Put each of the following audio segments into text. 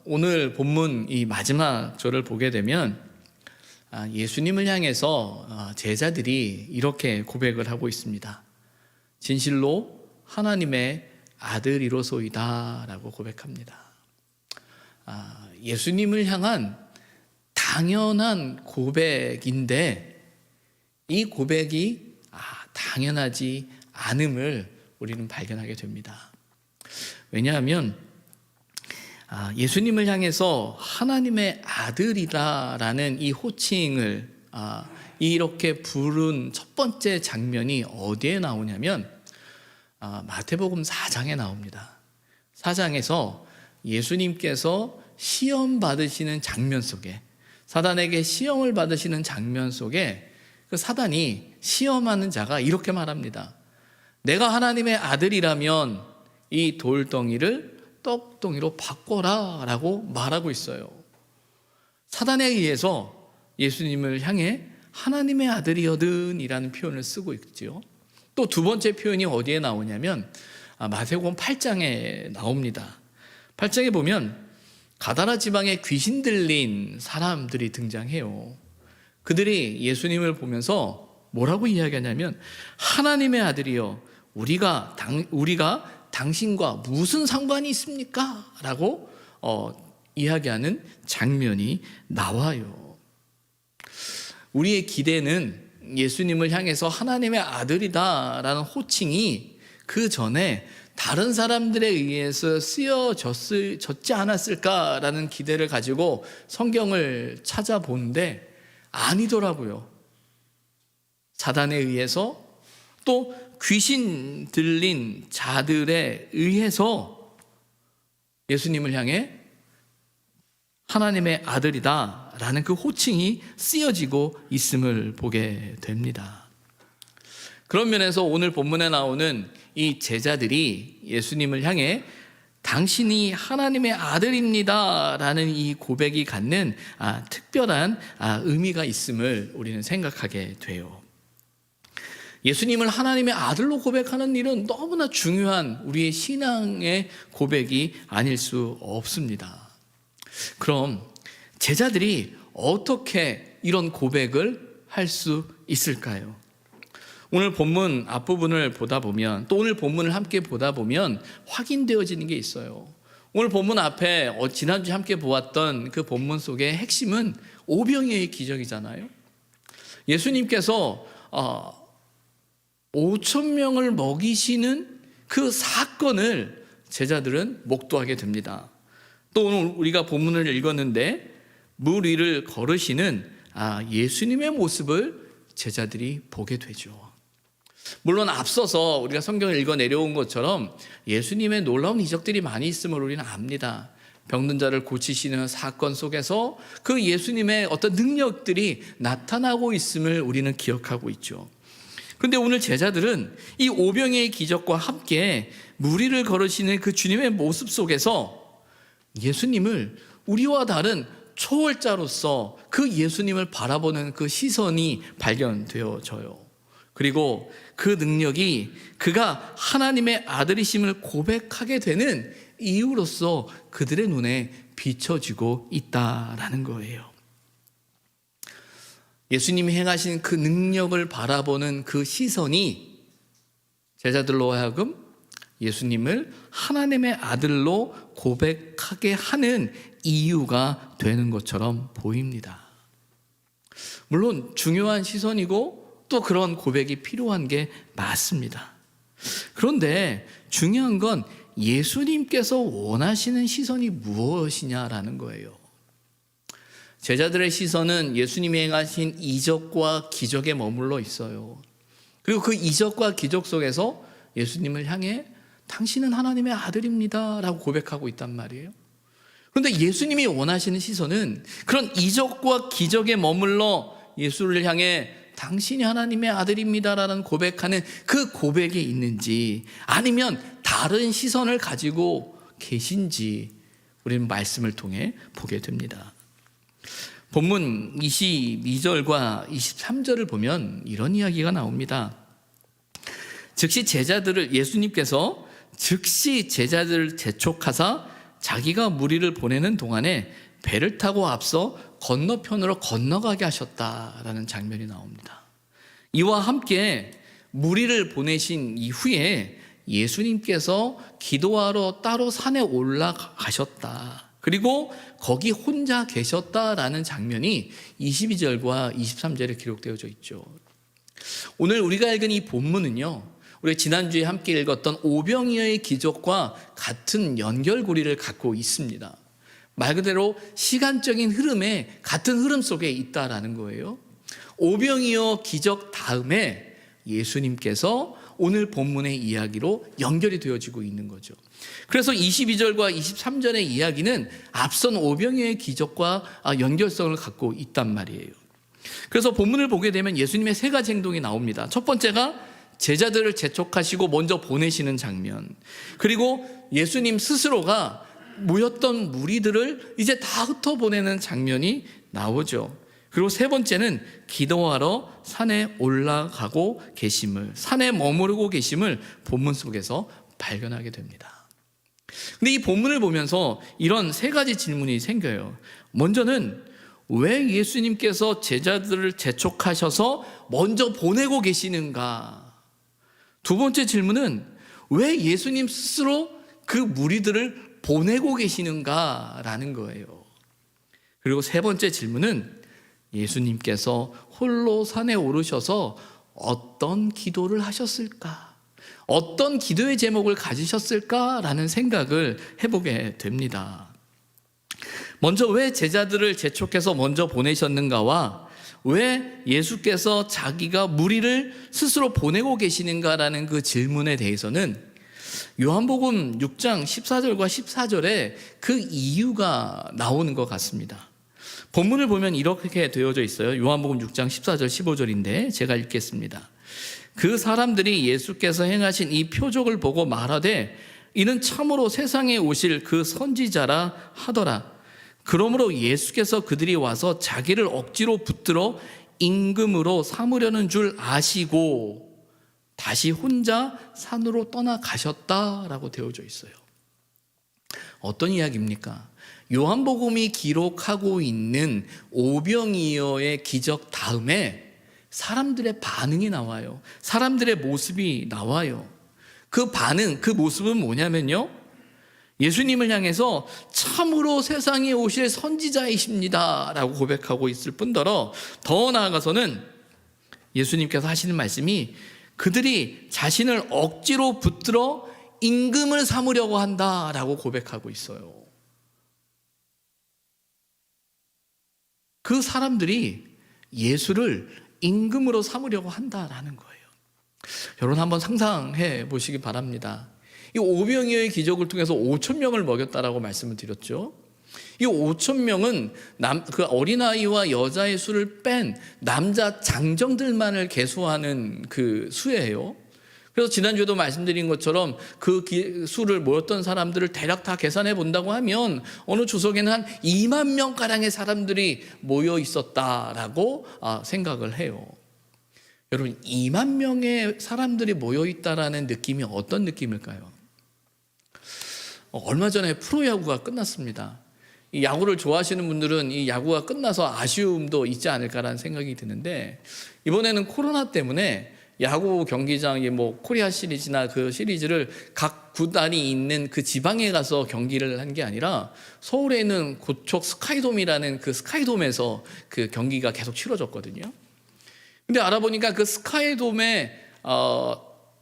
오늘 본문 이 마지막 절을 보게 되면 예수님을 향해서 제자들이 이렇게 고백을 하고 있습니다. 진실로 하나님의 아들이로소이다 라고 고백합니다. 예수님을 향한 당연한 고백인데 이 고백이 당연하지 않음을 우리는 발견하게 됩니다. 왜냐하면 예수님을 향해서 하나님의 아들이다라는 이 호칭을 이렇게 부른 첫 번째 장면이 어디에 나오냐면 마태복음 4장에 나옵니다. 4장에서 예수님께서 시험 받으시는 장면 속에, 사단에게 시험을 받으시는 장면 속에 그 사단이 시험하는 자가 이렇게 말합니다. 내가 하나님의 아들이라면 이 돌덩이를 떡덩이로 바꿔라 라고 말하고 있어요. 사단에 의해서 예수님을 향해 하나님의 아들이거든 이라는 표현을 쓰고 있죠. 또 두 번째 표현이 어디에 나오냐면 마태복음 8장에 나옵니다. 8장에 보면 가다라 지방에 귀신 들린 사람들이 등장해요. 그들이 예수님을 보면서 뭐라고 이야기하냐면 하나님의 아들이여 우리가 당신과 무슨 상관이 있습니까? 라고 이야기하는 장면이 나와요. 우리의 기대는 예수님을 향해서 하나님의 아들이다라는 호칭이 그 전에 다른 사람들에 의해서 쓰여졌지 않았을까라는 기대를 가지고 성경을 찾아보는데 아니더라고요. 사단에 의해서 또 귀신 들린 자들에 의해서 예수님을 향해 하나님의 아들이다라는 그 호칭이 쓰여지고 있음을 보게 됩니다. 그런 면에서 오늘 본문에 나오는 이 제자들이 예수님을 향해 당신이 하나님의 아들입니다라는 이 고백이 갖는 특별한 의미가 있음을 우리는 생각하게 돼요. 예수님을 하나님의 아들로 고백하는 일은 너무나 중요한 우리의 신앙의 고백이 아닐 수 없습니다. 그럼 제자들이 어떻게 이런 고백을 할 수 있을까요? 오늘 본문 앞부분을 보다 보면 또 오늘 본문을 함께 보다 보면 확인되어지는 게 있어요. 오늘 본문 앞에 지난주에 함께 보았던 그 본문 속의 핵심은 오병이어의 기적이잖아요. 예수님께서 5천 명을 먹이시는 그 사건을 제자들은 목도하게 됩니다. 또 오늘 우리가 본문을 읽었는데 물 위를 걸으시는 예수님의 모습을 제자들이 보게 되죠. 물론 앞서서 우리가 성경을 읽어 내려온 것처럼 예수님의 놀라운 이적들이 많이 있음을 우리는 압니다. 병든 자를 고치시는 사건 속에서 그 예수님의 어떤 능력들이 나타나고 있음을 우리는 기억하고 있죠. 그런데 오늘 제자들은 이 오병이의 기적과 함께 물 위를 걸으시는 그 주님의 모습 속에서 예수님을 우리와 다른 초월자로서 그 예수님을 바라보는 그 시선이 발견되어져요. 그리고 그 능력이 그가 하나님의 아들이심을 고백하게 되는 이유로서 그들의 눈에 비춰지고 있다라는 거예요. 예수님이 행하신 그 능력을 바라보는 그 시선이 제자들로 하여금 예수님을 하나님의 아들로 고백하게 하는 이유가 되는 것처럼 보입니다. 물론 중요한 시선이고 또 그런 고백이 필요한 게 맞습니다. 그런데 중요한 건 예수님께서 원하시는 시선이 무엇이냐라는 거예요. 제자들의 시선은 예수님이 행하신 이적과 기적에 머물러 있어요. 그리고 그 이적과 기적 속에서 예수님을 향해 당신은 하나님의 아들입니다 라고 고백하고 있단 말이에요. 그런데 예수님이 원하시는 시선은 그런 이적과 기적에 머물러 예수를 향해 당신이 하나님의 아들입니다라는 고백하는 그 고백이 있는지 아니면 다른 시선을 가지고 계신지 우리는 말씀을 통해 보게 됩니다. 본문 22절과 23절을 보면 이런 이야기가 나옵니다. 예수님께서 즉시 제자들을 재촉하사 자기가 무리를 보내는 동안에 배를 타고 앞서 건너편으로 건너가게 하셨다라는 장면이 나옵니다. 이와 함께 무리를 보내신 이후에 예수님께서 기도하러 따로 산에 올라가셨다. 그리고 거기 혼자 계셨다라는 장면이 22절과 23절에 기록되어져 있죠. 오늘 우리가 읽은 이 본문은요, 우리 지난주에 함께 읽었던 오병이어의 기적과 같은 연결고리를 갖고 있습니다. 말 그대로 시간적인 흐름에 같은 흐름 속에 있다라는 거예요. 오병이어 기적 다음에 예수님께서 오늘 본문의 이야기로 연결이 되어지고 있는 거죠. 그래서 22절과 23절의 이야기는 앞선 오병이어의 기적과 연결성을 갖고 있단 말이에요. 그래서 본문을 보게 되면 예수님의 세 가지 행동이 나옵니다. 첫 번째가 제자들을 재촉하시고 먼저 보내시는 장면, 그리고 예수님 스스로가 모였던 무리들을 이제 다 흩어보내는 장면이 나오죠. 그리고 세 번째는 기도하러 산에 올라가고 계심을, 산에 머무르고 계심을 본문 속에서 발견하게 됩니다. 근데 이 본문을 보면서 이런 세 가지 질문이 생겨요. 먼저는 왜 예수님께서 제자들을 재촉하셔서 먼저 보내고 계시는가? 두 번째 질문은 왜 예수님 스스로 그 무리들을 보내고 계시는가라는 거예요. 그리고 세 번째 질문은 예수님께서 홀로 산에 오르셔서 어떤 기도를 하셨을까? 어떤 기도의 제목을 가지셨을까라는 생각을 해보게 됩니다. 먼저 왜 제자들을 재촉해서 먼저 보내셨는가와 왜 예수께서 자기가 무리를 스스로 보내고 계시는가라는 그 질문에 대해서는 요한복음 6장 14절과 14절에 그 이유가 나오는 것 같습니다. 본문을 보면 이렇게 되어져 있어요. 요한복음 6장 14절 15절인데 제가 읽겠습니다. 그 사람들이 예수께서 행하신 이 표적을 보고 말하되 이는 참으로 세상에 오실 그 선지자라 하더라. 그러므로 예수께서 그들이 와서 자기를 억지로 붙들어 임금으로 삼으려는 줄 아시고 다시 혼자 산으로 떠나가셨다라고 되어져 있어요. 어떤 이야기입니까? 요한복음이 기록하고 있는 오병이어의 기적 다음에 사람들의 반응이 나와요. 사람들의 모습이 나와요. 그 반응, 그 모습은 뭐냐면요, 예수님을 향해서 참으로 세상에 오실 선지자이십니다 라고 고백하고 있을 뿐더러 더 나아가서는 예수님께서 하시는 말씀이 그들이 자신을 억지로 붙들어 임금을 삼으려고 한다라고 고백하고 있어요. 그 사람들이 예수를 임금으로 삼으려고 한다라는 거예요. 여러분 한번 상상해 보시기 바랍니다. 이 오병이어의 기적을 통해서 5,000명을 먹였다라고 말씀을 드렸죠. 이 5,000명은 그 어린아이와 여자의 수를 뺀 남자 장정들만을 계수하는 그 수예요. 그래서 지난주에도 말씀드린 것처럼 그 수를 모였던 사람들을 대략 다 계산해 본다고 하면 어느 주석에는 한 2만 명가량의 사람들이 모여 있었다라고 생각을 해요. 여러분 2만 명의 사람들이 모여 있다라는 느낌이 어떤 느낌일까요? 얼마 전에 프로야구가 끝났습니다. 이 야구를 좋아하시는 분들은 이 야구가 끝나서 아쉬움도 있지 않을까라는 생각이 드는데, 이번에는 코로나 때문에 야구 경기장이 뭐 코리아 시리즈나 그 시리즈를 각 구단이 있는 그 지방에 가서 경기를 한 게 아니라 서울에 있는 고척 스카이돔이라는 그 스카이돔에서 그 경기가 계속 치러졌거든요. 근데 알아보니까 그 스카이돔의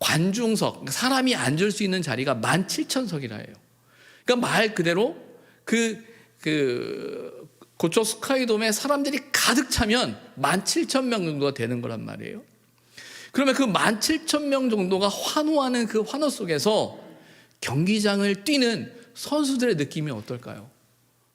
관중석, 사람이 앉을 수 있는 자리가 17,000석이라 해요. 그러니까 말 그대로 그 고척 스카이돔에 사람들이 가득 차면 17,000명 정도가 되는 거란 말이에요. 그러면 그 17,000명 정도가 환호하는 그 환호 속에서 경기장을 뛰는 선수들의 느낌이 어떨까요?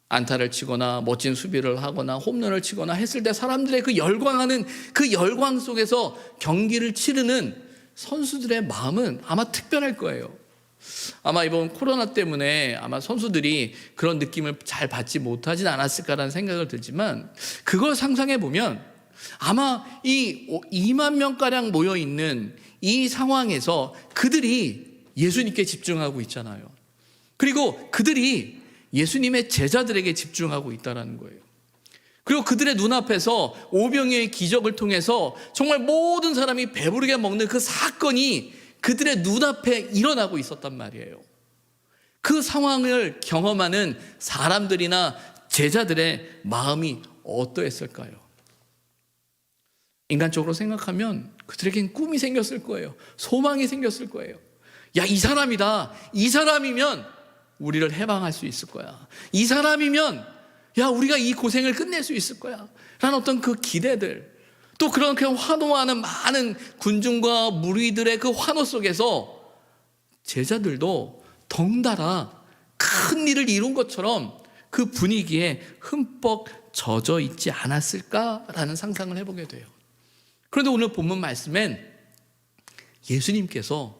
안타를 치거나 멋진 수비를 하거나 홈런을 치거나 했을 때 사람들의 그 열광하는 그 열광 속에서 경기를 치르는 선수들의 마음은 아마 특별할 거예요. 아마 이번 코로나 때문에 아마 선수들이 그런 느낌을 잘 받지 못하진 않았을까라는 생각을 들지만, 그걸 상상해 보면 아마 이 2만 명가량 모여있는 이 상황에서 그들이 예수님께 집중하고 있잖아요. 그리고 그들이 예수님의 제자들에게 집중하고 있다는 거예요. 그리고 그들의 눈앞에서 오병이어의 기적을 통해서 정말 모든 사람이 배부르게 먹는 그 사건이 그들의 눈앞에 일어나고 있었단 말이에요. 그 상황을 경험하는 사람들이나 제자들의 마음이 어떠했을까요? 인간적으로 생각하면 그들에겐 꿈이 생겼을 거예요. 소망이 생겼을 거예요. 야, 이 사람이다. 이 사람이면 우리를 해방할 수 있을 거야. 이 사람이면 야, 우리가 이 고생을 끝낼 수 있을 거야 라는 어떤 그 기대들, 또 그렇게 환호하는 많은 군중과 무리들의 그 환호 속에서 제자들도 덩달아 큰 일을 이룬 것처럼 그 분위기에 흠뻑 젖어 있지 않았을까라는 상상을 해보게 돼요. 그런데 오늘 본문 말씀엔 예수님께서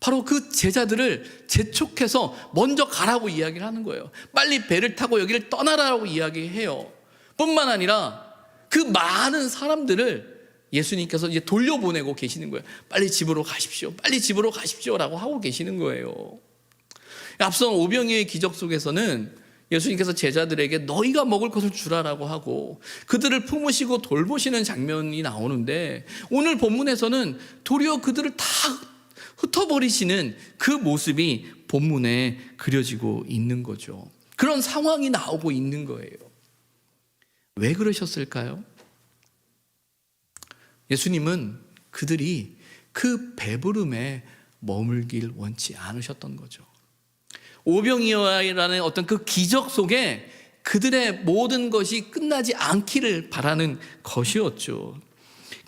바로 그 제자들을 재촉해서 먼저 가라고 이야기를 하는 거예요. 빨리 배를 타고 여기를 떠나라고 이야기해요. 뿐만 아니라 그 많은 사람들을 예수님께서 이제 돌려보내고 계시는 거예요. 빨리 집으로 가십시오. 빨리 집으로 가십시오라고 하고 계시는 거예요. 앞선 오병이어의 기적 속에서는 예수님께서 제자들에게 너희가 먹을 것을 주라라고 하고 그들을 품으시고 돌보시는 장면이 나오는데, 오늘 본문에서는 도리어 그들을 다 흩어버리시는 그 모습이 본문에 그려지고 있는 거죠. 그런 상황이 나오고 있는 거예요. 왜 그러셨을까요? 예수님은 그들이 그 배부름에 머물길 원치 않으셨던 거죠. 오병이어라는 어떤 그 기적 속에 그들의 모든 것이 끝나지 않기를 바라는 것이었죠.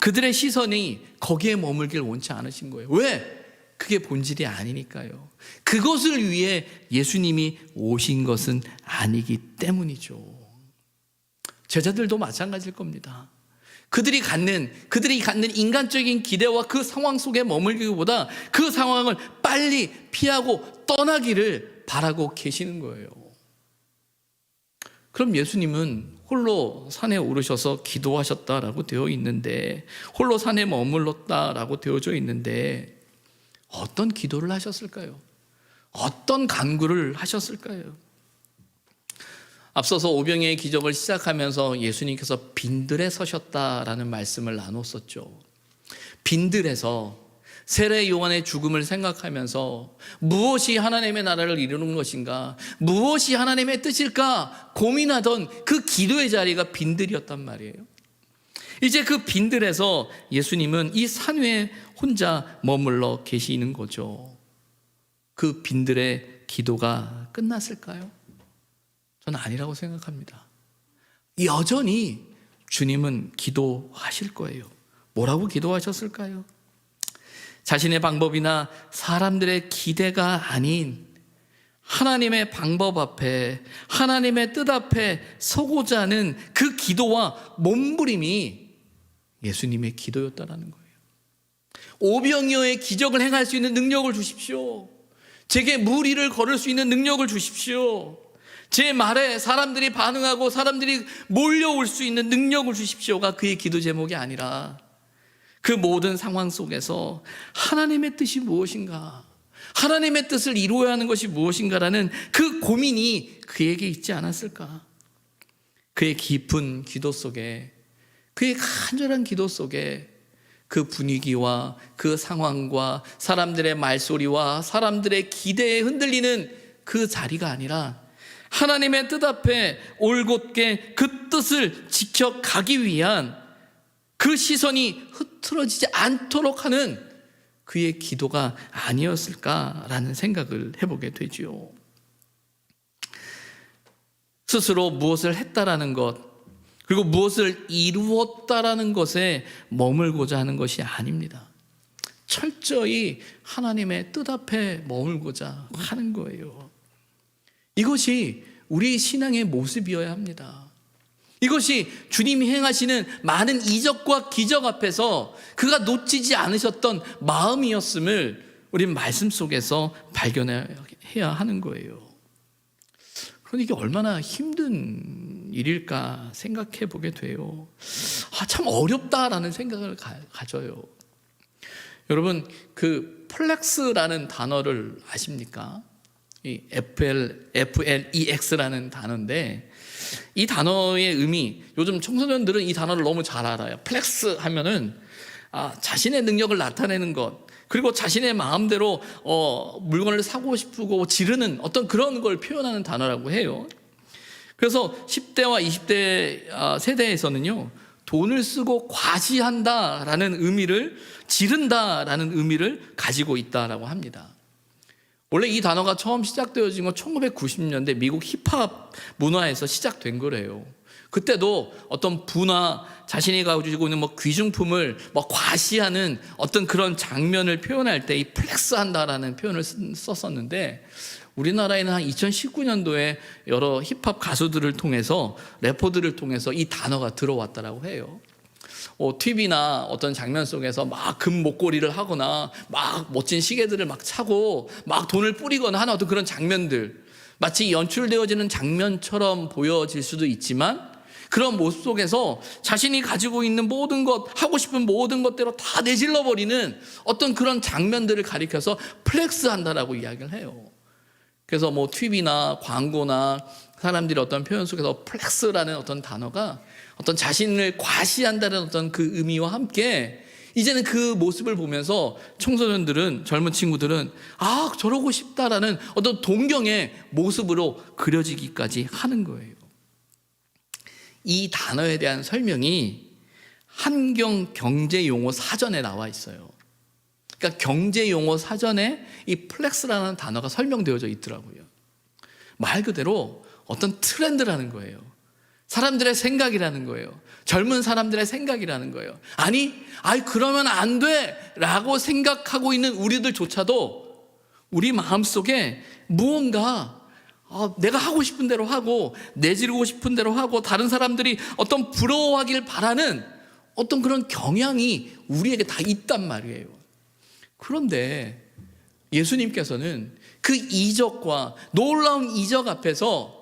그들의 시선이 거기에 머물길 원치 않으신 거예요. 왜? 그게 본질이 아니니까요. 그것을 위해 예수님이 오신 것은 아니기 때문이죠. 제자들도 마찬가지일 겁니다. 그들이 갖는 인간적인 기대와 그 상황 속에 머물기보다 그 상황을 빨리 피하고 떠나기를 바라고 계시는 거예요. 그럼 예수님은 홀로 산에 오르셔서 기도하셨다라고 되어 있는데, 홀로 산에 머물렀다라고 되어져 있는데, 어떤 기도를 하셨을까요? 어떤 간구를 하셨을까요? 앞서서 오병이어의 기적을 시작하면서 예수님께서 빈들에 서셨다라는 말씀을 나눴었죠. 빈들에서 세례 요한의 죽음을 생각하면서 무엇이 하나님의 나라를 이루는 것인가, 무엇이 하나님의 뜻일까 고민하던 그 기도의 자리가 빈들이었단 말이에요. 이제 그 빈들에서 예수님은 이 산 위에 혼자 머물러 계시는 거죠. 그 빈들의 기도가 끝났을까요? 저는 아니라고 생각합니다. 여전히 주님은 기도하실 거예요. 뭐라고 기도하셨을까요? 자신의 방법이나 사람들의 기대가 아닌 하나님의 방법 앞에, 하나님의 뜻 앞에 서고자 하는 그 기도와 몸부림이 예수님의 기도였다는 거예요. 오병이어의 기적을 행할 수 있는 능력을 주십시오. 제게 물 위를 걸을 수 있는 능력을 주십시오. 제 말에 사람들이 반응하고 사람들이 몰려올 수 있는 능력을 주십시오가 그의 기도 제목이 아니라, 그 모든 상황 속에서 하나님의 뜻이 무엇인가, 하나님의 뜻을 이루어야 하는 것이 무엇인가라는 그 고민이 그에게 있지 않았을까. 그의 깊은 기도 속에, 그의 간절한 기도 속에 그 분위기와 그 상황과 사람들의 말소리와 사람들의 기대에 흔들리는 그 자리가 아니라, 하나님의 뜻 앞에 올곧게 그 뜻을 지켜가기 위한 그 시선이 흐트러지지 않도록 하는 그의 기도가 아니었을까라는 생각을 해보게 되죠. 스스로 무엇을 했다라는 것, 그리고 무엇을 이루었다라는 것에 머물고자 하는 것이 아닙니다. 철저히 하나님의 뜻 앞에 머물고자 하는 거예요. 이것이 우리 신앙의 모습이어야 합니다. 이것이 주님이 행하시는 많은 이적과 기적 앞에서 그가 놓치지 않으셨던 마음이었음을 우리 말씀 속에서 발견해야 하는 거예요. 그런데 이게 얼마나 힘든 일일까 생각해 보게 돼요. 참 어렵다라는 생각을 가져요. 여러분, 그 플렉스라는 단어를 아십니까? 이 FLEX라는 단어인데, 이 단어의 의미, 요즘 청소년들은 이 단어를 너무 잘 알아요. 플렉스 하면은 자신의 능력을 나타내는 것, 그리고 자신의 마음대로 물건을 사고 싶고 지르는 어떤 그런 걸 표현하는 단어라고 해요. 그래서 10대와 20대 세대에서는요, 돈을 쓰고 과시한다라는 의미를, 지른다라는 의미를 가지고 있다라고 합니다. 원래 이 단어가 처음 시작되어진 건 1990년대 미국 힙합 문화에서 시작된 거래요. 그때도 어떤 부나 자신이 가지고 있는 귀중품을 과시하는 어떤 그런 장면을 표현할 때 이 플렉스한다라는 표현을 썼었는데, 우리나라에는 한 2019년도에 여러 힙합 가수들을 통해서, 래퍼들을 통해서 이 단어가 들어왔다라고 해요. TV나 어떤 장면 속에서 막 금 목걸이를 하거나 막 멋진 시계들을 막 차고 막 돈을 뿌리거나 하는 어떤 그런 장면들, 마치 연출되어지는 장면처럼 보여질 수도 있지만, 그런 모습 속에서 자신이 가지고 있는 모든 것, 하고 싶은 모든 것대로 다 내질러버리는 어떤 그런 장면들을 가리켜서 플렉스한다라고 이야기를 해요. 그래서 TV나 광고나 사람들이 어떤 표현 속에서 플렉스라는 어떤 단어가 어떤 자신을 과시한다는 어떤 그 의미와 함께, 이제는 그 모습을 보면서 청소년들은, 젊은 친구들은 저러고 싶다라는 어떤 동경의 모습으로 그려지기까지 하는 거예요. 이 단어에 대한 설명이 한경 경제용어 사전에 나와 있어요. 그러니까 경제용어 사전에 이 플렉스라는 단어가 설명되어져 있더라고요. 말 그대로 어떤 트렌드라는 거예요. 사람들의 생각이라는 거예요. 젊은 사람들의 생각이라는 거예요. 그러면 안 돼! 라고 생각하고 있는 우리들조차도 우리 마음속에 무언가 내가 하고 싶은 대로 하고, 내지르고 싶은 대로 하고, 다른 사람들이 어떤 부러워하길 바라는 어떤 그런 경향이 우리에게 다 있단 말이에요. 그런데 예수님께서는 그 이적과, 놀라운 이적 앞에서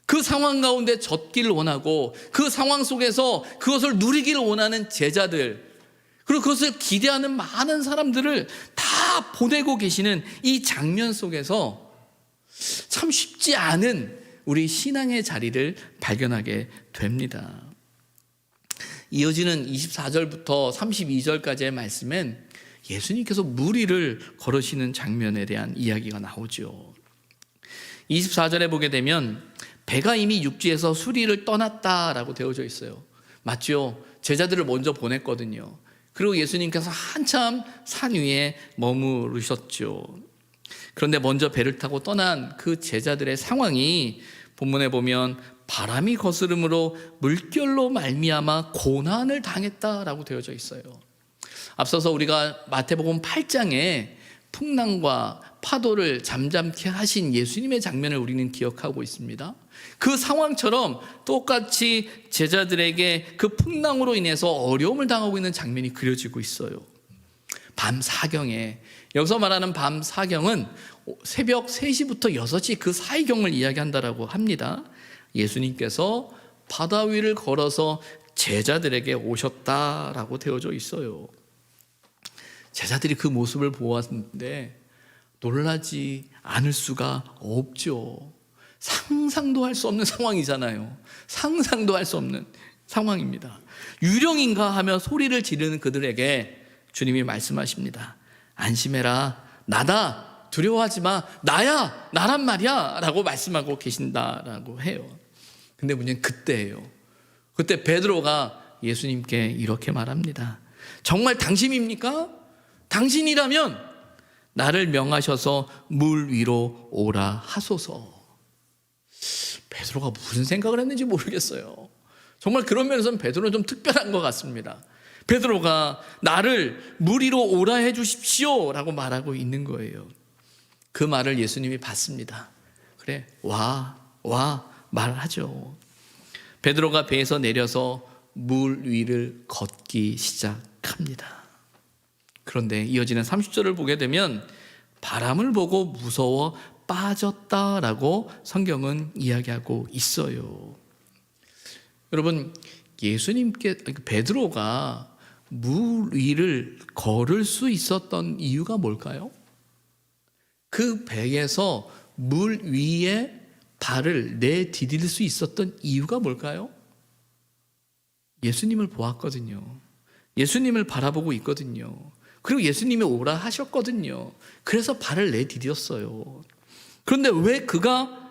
그 상황 가운데 젖기를 원하고, 그 상황 속에서 그것을 누리기를 원하는 제자들, 그리고 그것을 기대하는 많은 사람들을 다 보내고 계시는 이 장면 속에서 참 쉽지 않은 우리 신앙의 자리를 발견하게 됩니다. 이어지는 24절부터 32절까지의 말씀엔 예수님께서 물 위를 걸으시는 장면에 대한 이야기가 나오죠. 24절에 보게 되면 배가 이미 육지에서 수리를 떠났다라고 되어져 있어요. 맞죠? 제자들을 먼저 보냈거든요. 그리고 예수님께서 한참 산 위에 머무르셨죠. 그런데 먼저 배를 타고 떠난 그 제자들의 상황이 본문에 보면 바람이 거스름으로 물결로 말미암아 고난을 당했다라고 되어져 있어요. 앞서서 우리가 마태복음 8장에 풍랑과 파도를 잠잠케 하신 예수님의 장면을 우리는 기억하고 있습니다. 그 상황처럼 똑같이 제자들에게 그 풍랑으로 인해서 어려움을 당하고 있는 장면이 그려지고 있어요. 밤 사경에, 여기서 말하는 밤 사경은 새벽 3시부터 6시 그 사이경을 이야기한다라고 합니다. 예수님께서 바다 위를 걸어서 제자들에게 오셨다라고 되어져 있어요. 제자들이 그 모습을 보았는데 놀라지 않을 수가 없죠. 상상도 할 수 없는 상황이잖아요. 상상도 할 수 없는 상황입니다. 유령인가 하며 소리를 지르는 그들에게 주님이 말씀하십니다. 안심해라, 나다, 두려워하지 마, 나야, 나란 말이야 라고 말씀하고 계신다라고 해요. 근데 문제는 그때예요. 그때 베드로가 예수님께 이렇게 말합니다. 정말 당신입니까? 당신이라면 나를 명하셔서 물 위로 오라 하소서. 베드로가 무슨 생각을 했는지 모르겠어요. 정말 그런 면에서는 베드로는 좀 특별한 것 같습니다. 베드로가 나를 물 위로 오라 해 주십시오 라고 말하고 있는 거예요. 그 말을 예수님이 받습니다. 그래, 와 말하죠. 베드로가 배에서 내려서 물 위를 걷기 시작합니다. 그런데 이어지는 30절을 보게 되면 바람을 보고 무서워 빠졌다라고 성경은 이야기하고 있어요. 여러분, 베드로가 물 위를 걸을 수 있었던 이유가 뭘까요? 그 배에서 물 위에 발을 내디딜 수 있었던 이유가 뭘까요? 예수님을 보았거든요. 예수님을 바라보고 있거든요. 그리고 예수님이 오라 하셨거든요. 그래서 발을 내디뎠어요. 그런데 왜 그가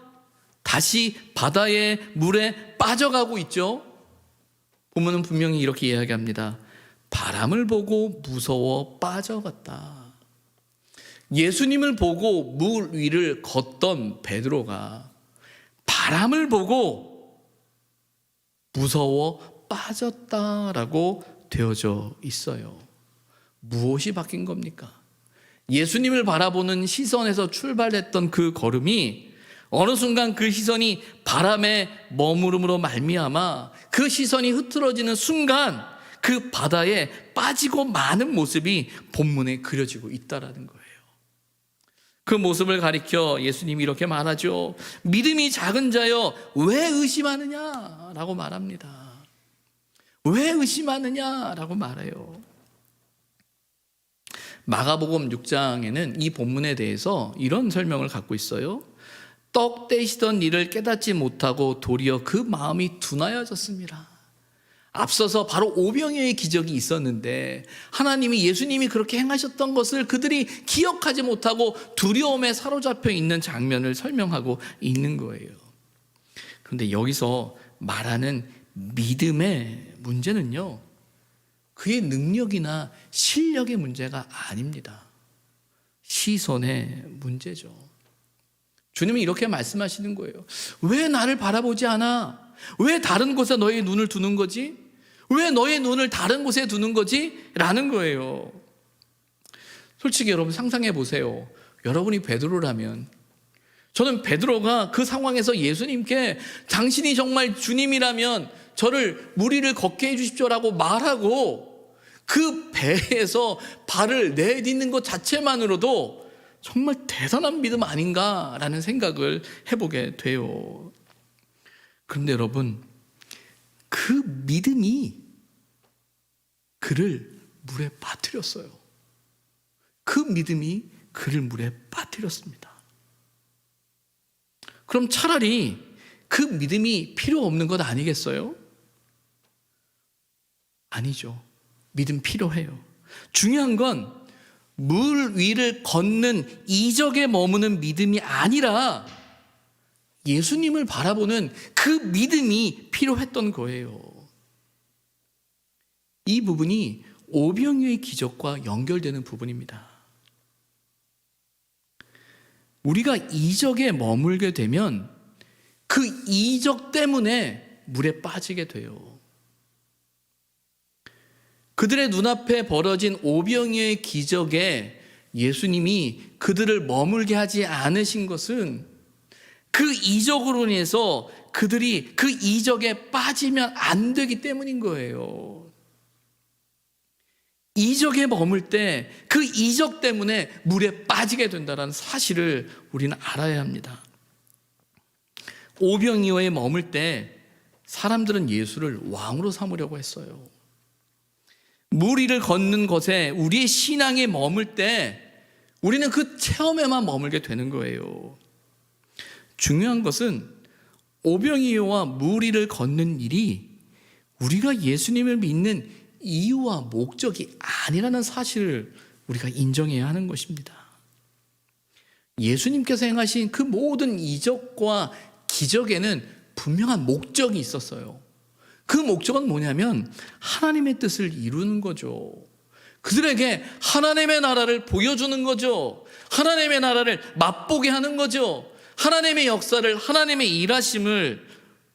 다시 바다의 물에 빠져가고 있죠? 본문은 분명히 이렇게 이야기합니다. 바람을 보고 무서워 빠져갔다. 예수님을 보고 물 위를 걷던 베드로가 바람을 보고 무서워 빠졌다라고 되어져 있어요. 무엇이 바뀐 겁니까? 예수님을 바라보는 시선에서 출발했던 그 걸음이 어느 순간 그 시선이 바람에 머무름으로 말미암아 그 시선이 흐트러지는 순간 그 바다에 빠지고 마는 모습이 본문에 그려지고 있다라는 거예요. 그 모습을 가리켜 예수님이 이렇게 말하죠. 믿음이 작은 자여 왜 의심하느냐라고 말합니다. 왜 의심하느냐라고 말해요. 마가복음 6장에는 이 본문에 대해서 이런 설명을 갖고 있어요. 떡 떼시던 일을 깨닫지 못하고 도리어 그 마음이 둔하여졌습니다. 앞서서 바로 오병이어의 기적이 있었는데 하나님이 예수님이 그렇게 행하셨던 것을 그들이 기억하지 못하고 두려움에 사로잡혀 있는 장면을 설명하고 있는 거예요. 그런데 여기서 말하는 믿음의 문제는요, 그의 능력이나 실력의 문제가 아닙니다. 시선의 문제죠. 주님이 이렇게 말씀하시는 거예요. 왜 나를 바라보지 않아? 왜 다른 곳에 너의 눈을 두는 거지? 왜 너의 눈을 다른 곳에 두는 거지? 라는 거예요. 솔직히 여러분 상상해 보세요. 여러분이 베드로라면, 저는 베드로가 그 상황에서 예수님께 당신이 정말 주님이라면 저를 물 위를 걷게 해주십시오라고 말하고 그 배에서 발을 내딛는 것 자체만으로도 정말 대단한 믿음 아닌가라는 생각을 해보게 돼요. 그런데 여러분, 그 믿음이 그를 물에 빠뜨렸어요. 그 믿음이 그를 물에 빠뜨렸습니다. 그럼 차라리 그 믿음이 필요 없는 것 아니겠어요? 아니죠. 믿음 필요해요. 중요한 건 물 위를 걷는 이적에 머무는 믿음이 아니라 예수님을 바라보는 그 믿음이 필요했던 거예요. 이 부분이 오병이어의 기적과 연결되는 부분입니다. 우리가 이적에 머물게 되면 그 이적 때문에 물에 빠지게 돼요. 그들의 눈앞에 벌어진 오병이어의 기적에 예수님이 그들을 머물게 하지 않으신 것은 그 이적으로 인해서 그들이 그 이적에 빠지면 안 되기 때문인 거예요. 이적에 머물 때 그 이적 때문에 물에 빠지게 된다는 사실을 우리는 알아야 합니다. 오병이어에 머물 때 사람들은 예수를 왕으로 삼으려고 했어요. 물 위를 걷는 것에 우리의 신앙에 머물 때 우리는 그 체험에만 머물게 되는 거예요. 중요한 것은 오병이어와 물 위를 걷는 일이 우리가 예수님을 믿는 이유와 목적이 아니라는 사실을 우리가 인정해야 하는 것입니다. 예수님께서 행하신 그 모든 이적과 기적에는 분명한 목적이 있었어요. 그 목적은 뭐냐면 하나님의 뜻을 이루는 거죠. 그들에게 하나님의 나라를 보여주는 거죠. 하나님의 나라를 맛보게 하는 거죠. 하나님의 역사를, 하나님의 일하심을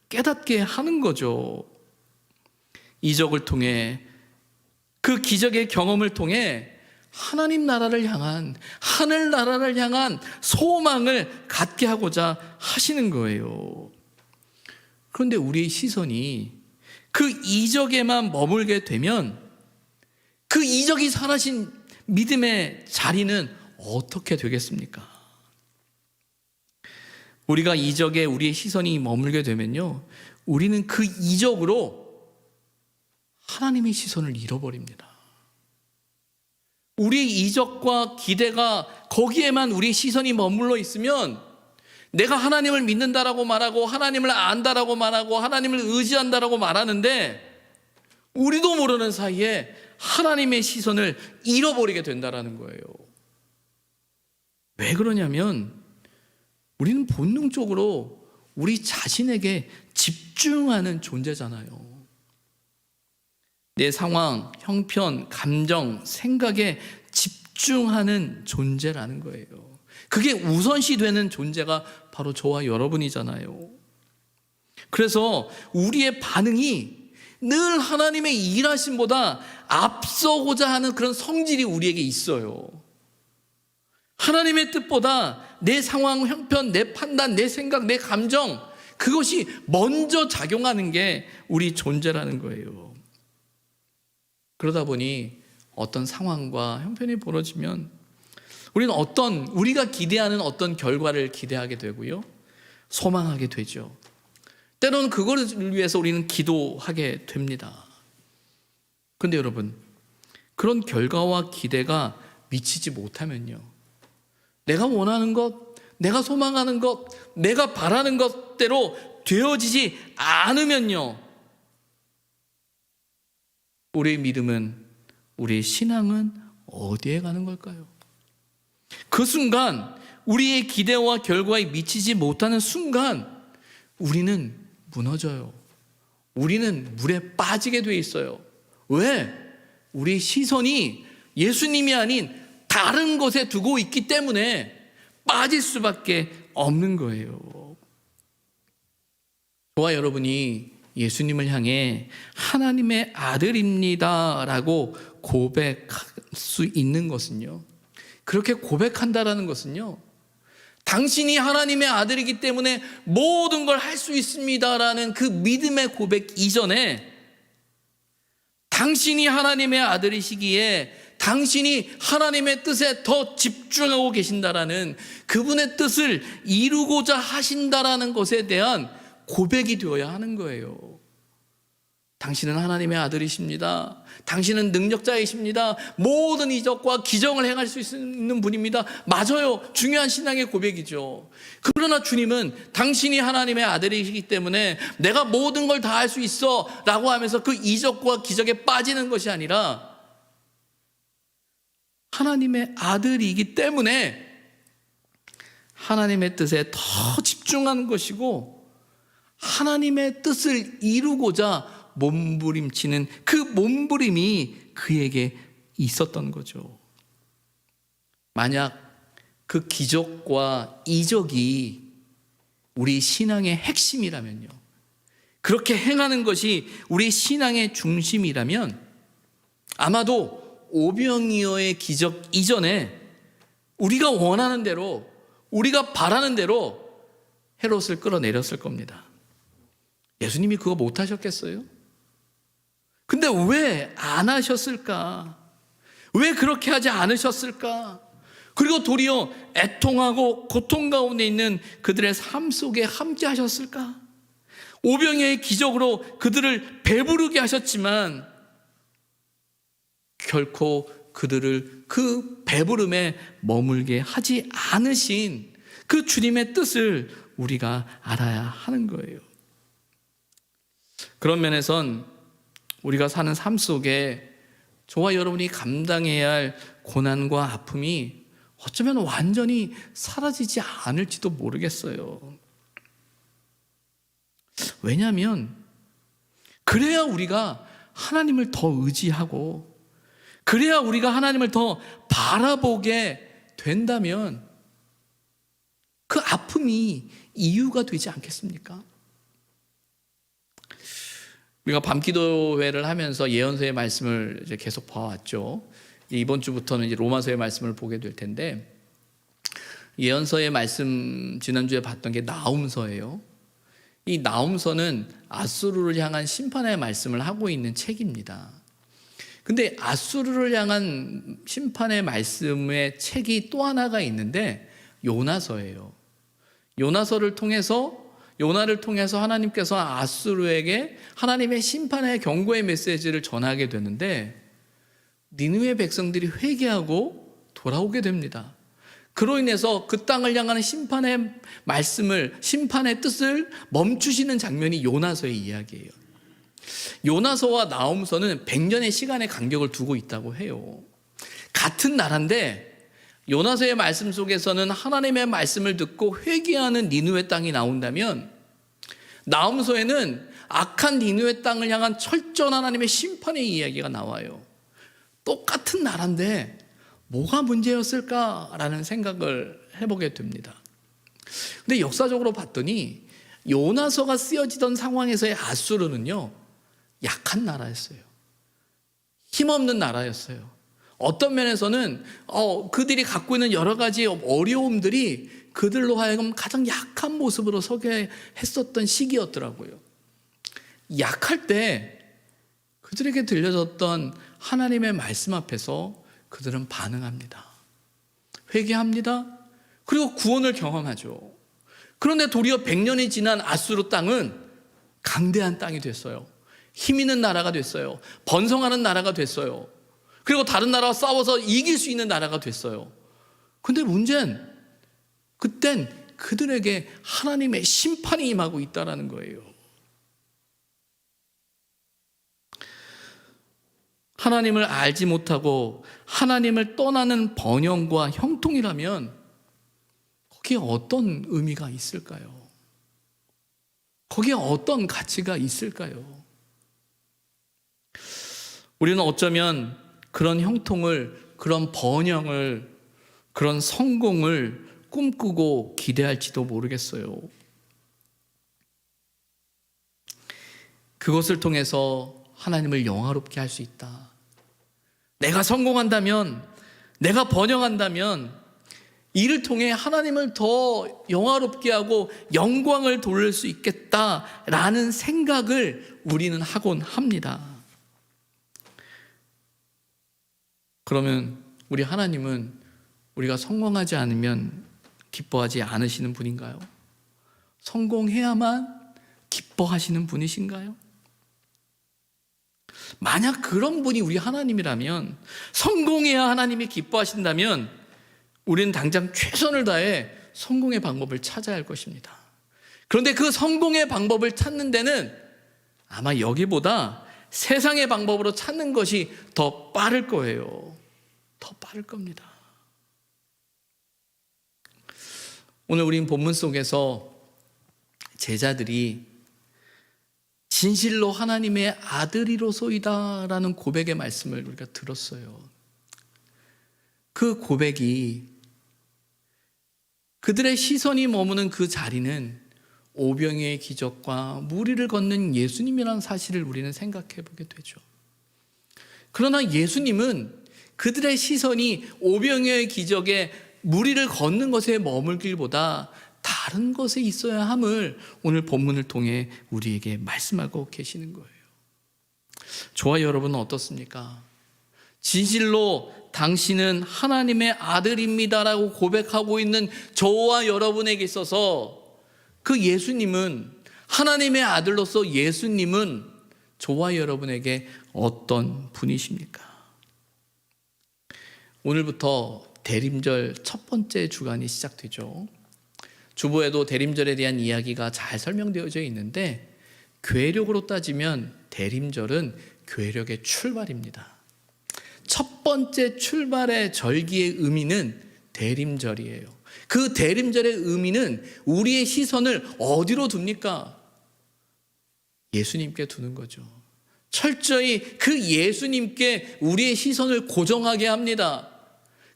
깨닫게 하는 거죠. 이적을 통해, 그 기적의 경험을 통해 하나님 나라를 향한, 하늘 나라를 향한 소망을 갖게 하고자 하시는 거예요. 그런데 우리의 시선이 그 이적에만 머물게 되면 그 이적이 사라진 믿음의 자리는 어떻게 되겠습니까? 우리가 이적에 우리의 시선이 머물게 되면요, 우리는 그 이적으로 하나님의 시선을 잃어버립니다. 우리의 이적과 기대가 거기에만 우리의 시선이 머물러 있으면 내가 하나님을 믿는다라고 말하고 하나님을 안다라고 말하고 하나님을 의지한다라고 말하는데 우리도 모르는 사이에 하나님의 시선을 잃어버리게 된다라는 거예요. 왜 그러냐면 우리는 본능적으로 우리 자신에게 집중하는 존재잖아요. 내 상황, 형편, 감정, 생각에 집중하는 존재라는 거예요. 그게 우선시 되는 존재가 바로 저와 여러분이잖아요. 그래서 우리의 반응이 늘 하나님의 일하심보다 앞서고자 하는 그런 성질이 우리에게 있어요. 하나님의 뜻보다 내 상황, 형편, 내 판단, 내 생각, 내 감정, 그것이 먼저 작용하는 게 우리 존재라는 거예요. 그러다 보니 어떤 상황과 형편이 벌어지면 우리는 우리가 기대하는 어떤 결과를 기대하게 되고요, 소망하게 되죠. 때로는 그거를 위해서 우리는 기도하게 됩니다. 그런데 여러분, 그런 결과와 기대가 미치지 못하면요, 내가 원하는 것, 내가 소망하는 것, 내가 바라는 것대로 되어지지 않으면요, 우리의 믿음은, 우리의 신앙은 어디에 가는 걸까요? 그 순간 우리의 기대와 결과에 미치지 못하는 순간 우리는 무너져요. 우리는 물에 빠지게 돼 있어요. 왜? 우리 시선이 예수님이 아닌 다른 것에 두고 있기 때문에 빠질 수밖에 없는 거예요. 저와 여러분이 예수님을 향해 하나님의 아들입니다 라고 고백할 수 있는 것은요, 그렇게 고백한다라는 것은요, 당신이 하나님의 아들이기 때문에 모든 걸 할 수 있습니다라는 그 믿음의 고백 이전에 당신이 하나님의 아들이시기에 당신이 하나님의 뜻에 더 집중하고 계신다라는, 그분의 뜻을 이루고자 하신다라는 것에 대한 고백이 되어야 하는 거예요. 당신은 하나님의 아들이십니다. 당신은 능력자이십니다. 모든 이적과 기적을 행할 수 있는 분입니다. 맞아요. 중요한 신앙의 고백이죠. 그러나 주님은 당신이 하나님의 아들이시기 때문에 내가 모든 걸 다 할 수 있어 라고 하면서 그 이적과 기적에 빠지는 것이 아니라 하나님의 아들이기 때문에 하나님의 뜻에 더 집중하는 것이고, 하나님의 뜻을 이루고자 몸부림치는 그 몸부림이 그에게 있었던 거죠. 만약 그 기적과 이적이 우리 신앙의 핵심이라면요, 그렇게 행하는 것이 우리 신앙의 중심이라면 아마도 오병이어의 기적 이전에 우리가 원하는 대로, 우리가 바라는 대로 헤롯을 끌어내렸을 겁니다. 예수님이 그거 못하셨겠어요? 근데 왜 안 하셨을까? 왜 그렇게 하지 않으셨을까? 그리고 도리어 애통하고 고통 가운데 있는 그들의 삶 속에 함께 하셨을까? 오병이어의 기적으로 그들을 배부르게 하셨지만 결코 그들을 그 배부름에 머물게 하지 않으신 그 주님의 뜻을 우리가 알아야 하는 거예요. 그런 면에선 우리가 사는 삶 속에 저와 여러분이 감당해야 할 고난과 아픔이 어쩌면 완전히 사라지지 않을지도 모르겠어요. 왜냐하면 그래야 우리가 하나님을 더 의지하고, 그래야 우리가 하나님을 더 바라보게 된다면 그 아픔이 이유가 되지 않겠습니까? 우리가 밤기도회를 하면서 예언서의 말씀을 이제 계속 봐왔죠. 이번 주부터는 이제 로마서의 말씀을 보게 될 텐데, 예언서의 말씀 지난주에 봤던 게 나훔서예요. 이 나훔서는 아수르를 향한 심판의 말씀을 하고 있는 책입니다. 근데 아수르를 향한 심판의 말씀의 책이 또 하나가 있는데 요나서예요. 요나를 통해서 하나님께서 아수르에게 하나님의 심판의 경고의 메시지를 전하게 되는데, 니느웨 백성들이 회개하고 돌아오게 됩니다. 그로 인해서 그 땅을 향하는 심판의 말씀을, 심판의 뜻을 멈추시는 장면이 요나서의 이야기예요. 요나서와 나홈서는 100년의 시간의 간격을 두고 있다고 해요. 같은 나라인데 요나서의 말씀 속에서는 하나님의 말씀을 듣고 회개하는 니느웨 땅이 나온다면, 나홈서에는 악한 니느웨 땅을 향한 철저한 하나님의 심판의 이야기가 나와요. 똑같은 나라인데 뭐가 문제였을까라는 생각을 해보게 됩니다. 근데 역사적으로 봤더니 요나서가 쓰여지던 상황에서의 아수르는요, 약한 나라였어요. 힘없는 나라였어요. 어떤 면에서는 그들이 갖고 있는 여러 가지 어려움들이 그들로 하여금 가장 약한 모습으로 서게 했었던 시기였더라고요. 약할 때 그들에게 들려졌던 하나님의 말씀 앞에서 그들은 반응합니다. 회개합니다. 그리고 구원을 경험하죠. 그런데 도리어 100년이 지난 아수르 땅은 강대한 땅이 됐어요. 힘 있는 나라가 됐어요. 번성하는 나라가 됐어요. 그리고 다른 나라와 싸워서 이길 수 있는 나라가 됐어요. 근데 문제는 그땐 그들에게 하나님의 심판이 임하고 있다는 거예요. 하나님을 알지 못하고 하나님을 떠나는 번영과 형통이라면 거기에 어떤 의미가 있을까요? 거기에 어떤 가치가 있을까요? 우리는 어쩌면 그런 형통을, 그런 번영을, 그런 성공을 꿈꾸고 기대할지도 모르겠어요. 그것을 통해서 하나님을 영화롭게 할 수 있다. 내가 성공한다면, 내가 번영한다면 이를 통해 하나님을 더 영화롭게 하고 영광을 돌릴 수 있겠다라는 생각을 우리는 하곤 합니다. 그러면 우리 하나님은 우리가 성공하지 않으면 기뻐하지 않으시는 분인가요? 성공해야만 기뻐하시는 분이신가요? 만약 그런 분이 우리 하나님이라면, 성공해야 하나님이 기뻐하신다면 우리는 당장 최선을 다해 성공의 방법을 찾아야 할 것입니다. 그런데 그 성공의 방법을 찾는 데는 아마 여기보다 세상의 방법으로 찾는 것이 더 빠를 거예요. 더 빠를 겁니다. 오늘 우린 본문 속에서 제자들이 진실로 하나님의 아들이로소이다라는 고백의 말씀을 우리가 들었어요. 그 고백이, 그들의 시선이 머무는 그 자리는 오병이의 기적과 무리를 걷는 예수님이라는 사실을 우리는 생각해 보게 되죠. 그러나 예수님은 그들의 시선이 오병이의 기적에 무리를 걷는 것에 머물길보다 다른 것에 있어야 함을 오늘 본문을 통해 우리에게 말씀하고 계시는 거예요. 저와 여러분은 어떻습니까? 진실로 당신은 하나님의 아들입니다라고 고백하고 있는 저와 여러분에게 있어서 그 예수님은, 하나님의 아들로서 예수님은 저와 여러분에게 어떤 분이십니까? 오늘부터 대림절 첫 번째 주간이 시작되죠. 주보에도 대림절에 대한 이야기가 잘 설명되어져 있는데, 괴력으로 따지면 대림절은 괴력의 출발입니다. 첫 번째 출발의 절기의 의미는 대림절이에요. 그 대림절의 의미는 우리의 시선을 어디로 둡니까? 예수님께 두는 거죠. 철저히 그 예수님께 우리의 시선을 고정하게 합니다.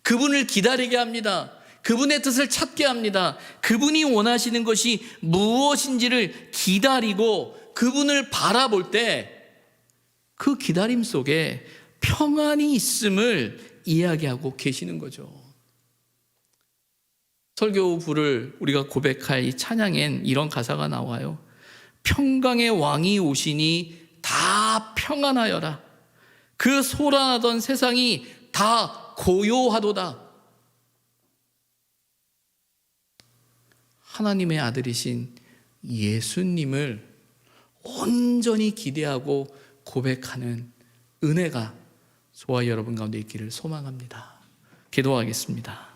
그분을 기다리게 합니다. 그분의 뜻을 찾게 합니다. 그분이 원하시는 것이 무엇인지를 기다리고 그분을 바라볼 때 그 기다림 속에 평안이 있음을 이야기하고 계시는 거죠. 설교부를 우리가 고백할 이 찬양엔 이런 가사가 나와요. 평강의 왕이 오시니 다 평안하여라. 그 소란하던 세상이 다 고요하도다. 하나님의 아들이신 예수님을 온전히 기대하고 고백하는 은혜가 저와 여러분 가운데 있기를 소망합니다. 기도하겠습니다.